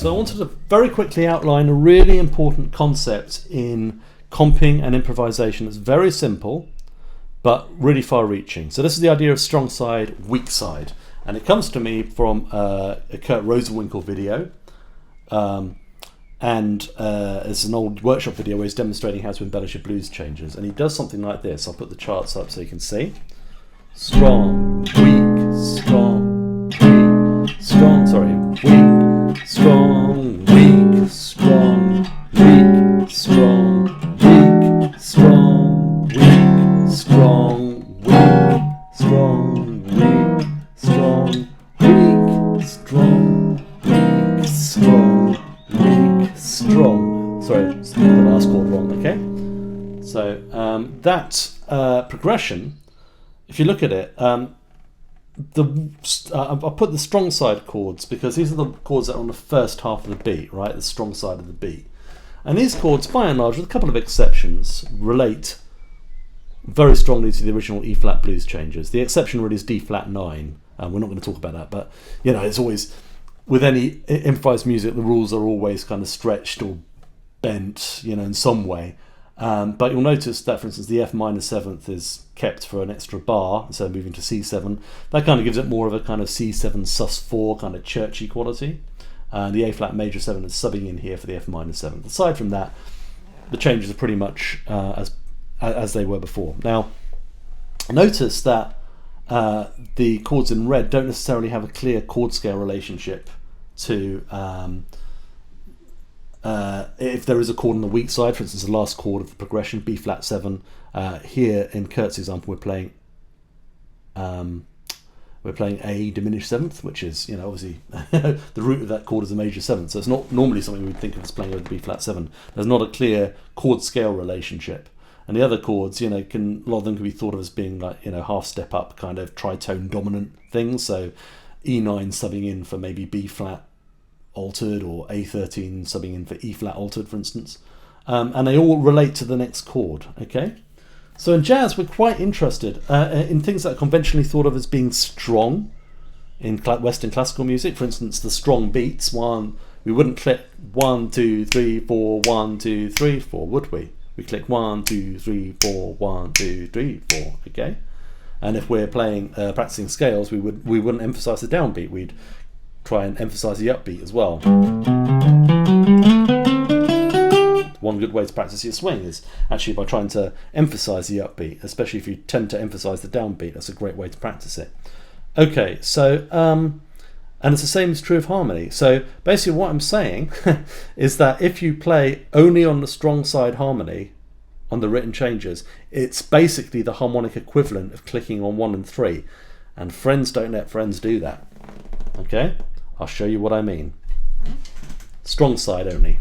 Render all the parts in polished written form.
So I wanted to very quickly outline a really important concept in comping and improvisation. It's very simple, but really far-reaching. So this is the idea of strong side, weak side. And it comes to me from a Kurt Rosenwinkel video. It's an old workshop video where he's demonstrating how to embellish a blues changes. And he does something like this. I'll put the charts up so you can see. Strong, weak, strong, weak, strong, sorry, weak, strong, weak, strong, weak, strong, weak, strong, weak, strong, weak, strong, weak, strong, weak, strong, weak, strong, weak, strong. Sorry, the last chord wrong, okay? So that progression, if you look at it, I'll put the strong side chords because these are the chords that are on the first half of the beat, right? The strong side of the beat. And these chords, by and large, with a couple of exceptions, relate very strongly to the original E-flat blues changes. The exception really is D-flat 9. We're not going to talk about that, but you know, it's always, with any improvised music, the rules are always kind of stretched or bent, you know, in some way. But you'll notice that, for instance, the F minor 7th is kept for an extra bar instead of moving to C7. That kind of gives it more of a kind of C7 sus4 kind of churchy quality. The A flat major 7 is subbing in here for the F minor 7th. Aside from that, the changes are pretty much as they were before. Now, notice that the chords in red don't necessarily have a clear chord scale relationship to if there is a chord on the weak side, for instance, the last chord of the progression, B flat 7. Here in Kurt's example, we're playing A diminished 7th, which is, you know, obviously the root of that chord is a major 7th. So it's not normally something we would think of as playing over the B flat 7. There's not a clear chord scale relationship. And the other chords, you know, a lot of them can be thought of as being like, you know, half step up kind of tritone dominant things. So E9 subbing in for maybe B flat altered, or A13 subbing in for E flat altered, for instance. And they all relate to the next chord, okay? So in jazz, we're quite interested in things that are conventionally thought of as being strong in Western classical music. For instance, the strong beats. We wouldn't click 1, 2, 3, 4, 1, 2, 3, 4, would we? We click 1, 2, 3, 4, 1, 2, 3, 4, okay? And if we're playing, practicing scales, we wouldn't emphasize the downbeat. We'd try and emphasize the upbeat as well. One good way to practice your swing is actually by trying to emphasize the upbeat, especially if you tend to emphasize the downbeat. That's a great way to practice it. Okay, so and it's the same is true of harmony. So basically what I'm saying is that if you play only on the strong side harmony on the written changes, it's basically the harmonic equivalent of clicking on 1 and 3. And friends don't let friends do that. Okay, I'll show you what I mean. Strong side only.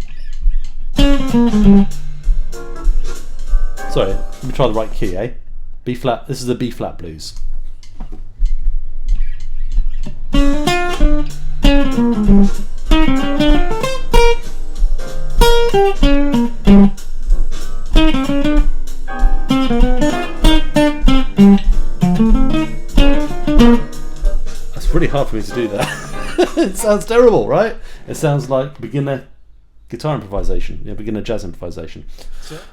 Sorry, let me try the right key, eh? B flat, this is the B flat blues. That's really hard for me to do that. It sounds terrible, right? It sounds like beginner guitar improvisation, beginner jazz improvisation.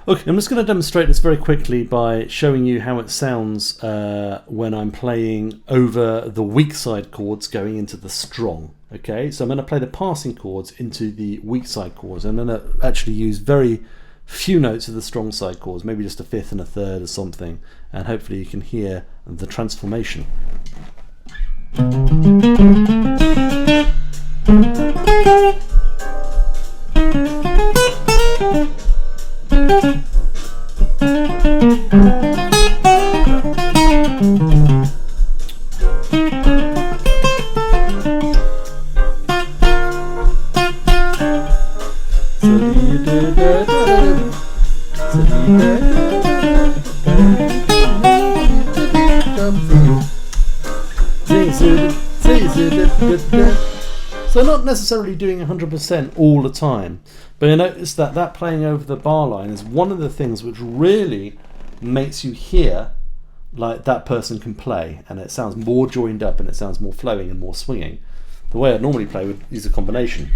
Okay, I'm just going to demonstrate this very quickly by showing you how it sounds when I'm playing over the weak side chords going into the strong. Okay, so I'm going to play the passing chords into the weak side chords. I'm going to actually use very few notes of the strong side chords, maybe just a fifth and a third or something, and hopefully you can hear the transformation. So not necessarily doing 100% all the time, but you notice that that playing over the bar line is one of the things which really makes you hear like that person can play, and it sounds more joined up and it sounds more flowing and more swinging. The way I'd normally play would use a combination.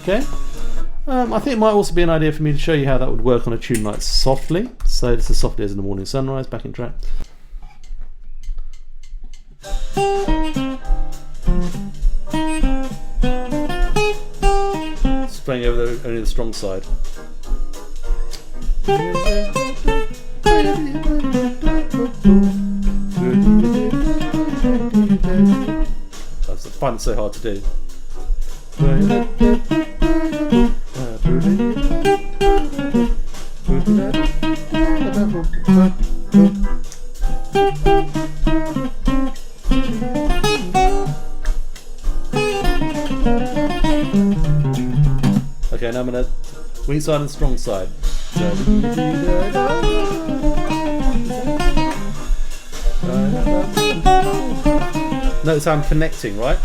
Okay. I think it might also be an idea for me to show you how that would work on a tune like Softly. So this is Softly as in the Morning Sunrise, backing track. Just playing over only the strong side. I find it so hard to do. Okay, now I'm gonna weak side and strong side. Notice how I'm connecting, right?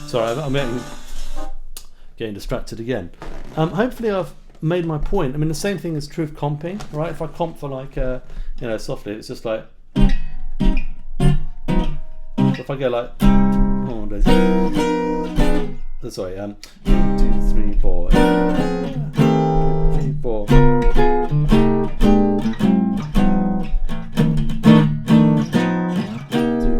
Sorry, I'm getting distracted again. Hopefully I've made my point. I mean, the same thing is true of comping, right? If I comp for like, Softly, it's just like, so if I go like, sorry, 1, 2, 3, 4, 3, 4. 2,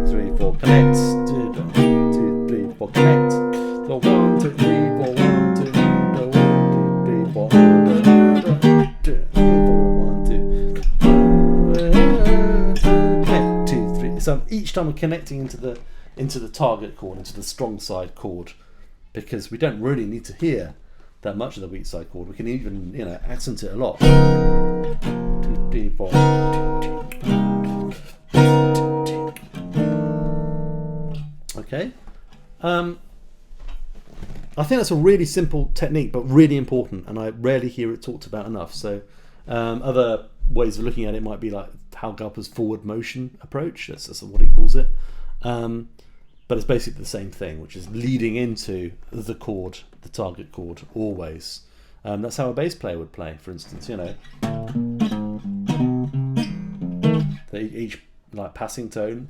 3, 4, connect. 2, 3, 4, connect. So 1, 2, 3, 4, 1, 2, 1, 2, 3, 4, 1, 2, 3. So each time we're connecting into the target chord, into the strong side chord, because we don't really need to hear that much of the weak side chord. We can even, accent it a lot. 2, 3, 4. Okay. I think that's a really simple technique, but really important, and I rarely hear it talked about enough. So other ways of looking at it might be like Hal Galper's forward motion approach. That's what he calls it. But it's basically the same thing, which is leading into the chord, the target chord, always. That's how a bass player would play, for instance. Each like passing tone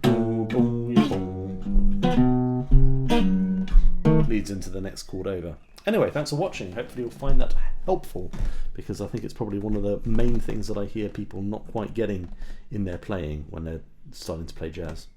leads into the next chord over. Anyway, thanks for watching. Hopefully you'll find that helpful, because I think it's probably one of the main things that I hear people not quite getting in their playing when they're starting to play jazz.